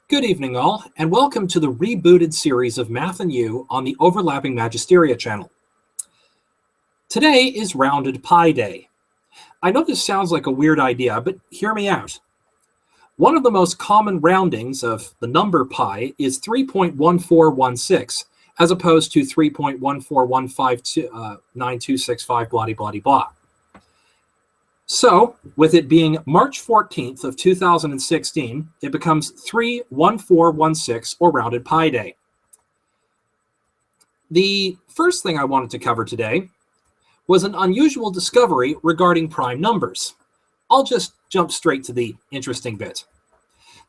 Good evening, all, and welcome to the rebooted series of Math and You on the Overlapping Magisteria channel. Today is Rounded Pi Day. I know this sounds like a weird idea, but hear me out. One of the most common roundings of the number pi is 3.1416, as opposed to 3.141529265 blah blah blah. So, with it being March 14th of 2016, it becomes 31416, or Rounded Pi Day. The first thing I wanted to cover today was an unusual discovery regarding prime numbers. I'll just jump straight to the interesting bit.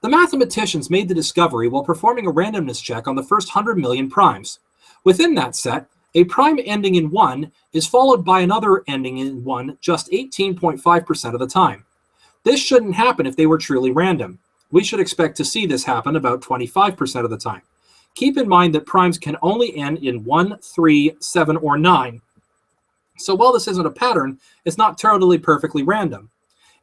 The mathematicians made the discovery while performing a randomness check on the first 100 million primes. Within that set, a prime ending in 1 is followed by another ending in 1 just 18.5% of the time. This shouldn't happen if they were truly random. We should expect to see this happen about 25% of the time. Keep in mind that primes can only end in 1, 3, 7, or 9. So while this isn't a pattern, it's not totally perfectly random.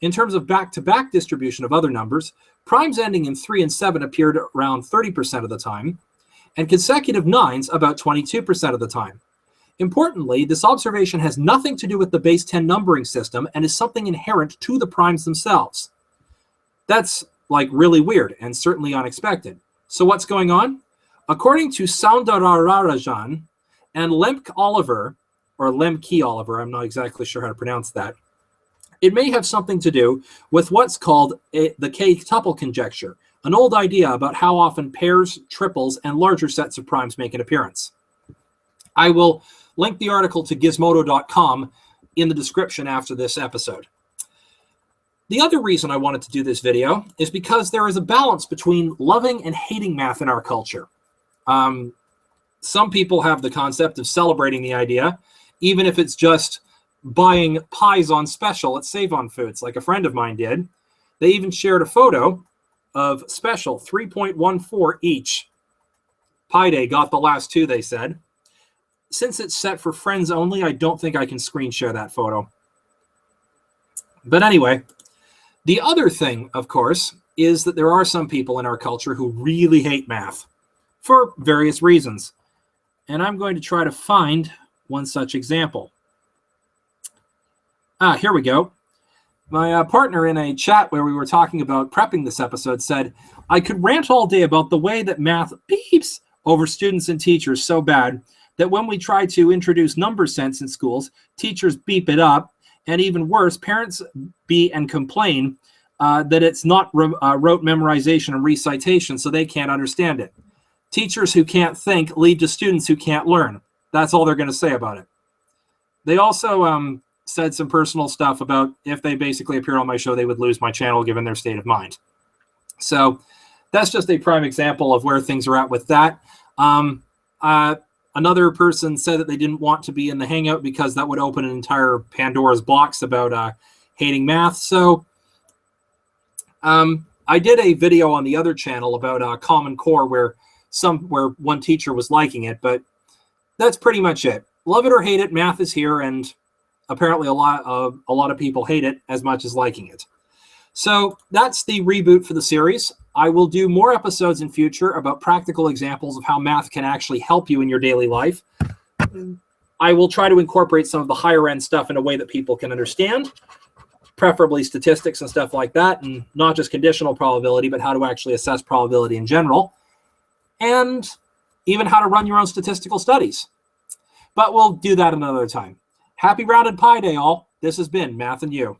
In terms of back-to-back distribution of other numbers, primes ending in 3 and 7 appeared around 30% of the time, and consecutive 9s about 22% of the time. Importantly, this observation has nothing to do with the base 10 numbering system and is something inherent to the primes themselves. That's really weird and certainly unexpected. So what's going on? According to Soundararajan and Lemke Oliver, I'm not exactly sure how to pronounce that, it may have something to do with what's called the K-tuple conjecture, an old idea about how often pairs, triples, and larger sets of primes make an appearance. I will link the article to gizmodo.com in the description after this episode. The other reason I wanted to do this video is because there is a balance between loving and hating math in our culture. Some people have the concept of celebrating the idea, even if it's just buying pies on special at Save-On Foods, like a friend of mine did. They even shared a photo of special 3.14 each. Pi Day got the last two, they said. Since it's set for friends only, I don't think I can screen share that photo. But anyway, the other thing, of course, is that there are some people in our culture who really hate math for various reasons. And I'm going to try to find one such example. Here we go. My partner in a chat where we were talking about prepping this episode said, I could rant all day about the way that math beeps over students and teachers so bad that when we try to introduce number sense in schools, teachers beep it up, and even worse, parents beat and complain that it's not rote memorization and recitation, so they can't understand it. Teachers who can't think lead to students who can't learn. That's all they're going to say about it. They also said some personal stuff about if they basically appear on my show, they would lose my channel given their state of mind. So that's just a prime example of where things are at with that. Another person said that they didn't want to be in the Hangout because that would open an entire Pandora's box about hating math. So I did a video on the other channel about Common Core where one teacher was liking it, but that's pretty much it. Love it or hate it, math is here, and apparently a lot of people hate it as much as liking it. So that's the reboot for the series. I will do more episodes in future about practical examples of how math can actually help you in your daily life. I will try to incorporate some of the higher end stuff in a way that people can understand, preferably statistics and stuff like that, and not just conditional probability, but how to actually assess probability in general, and even how to run your own statistical studies. But we'll do that another time. Happy Rounded Pi Day, all. This has been Math and You.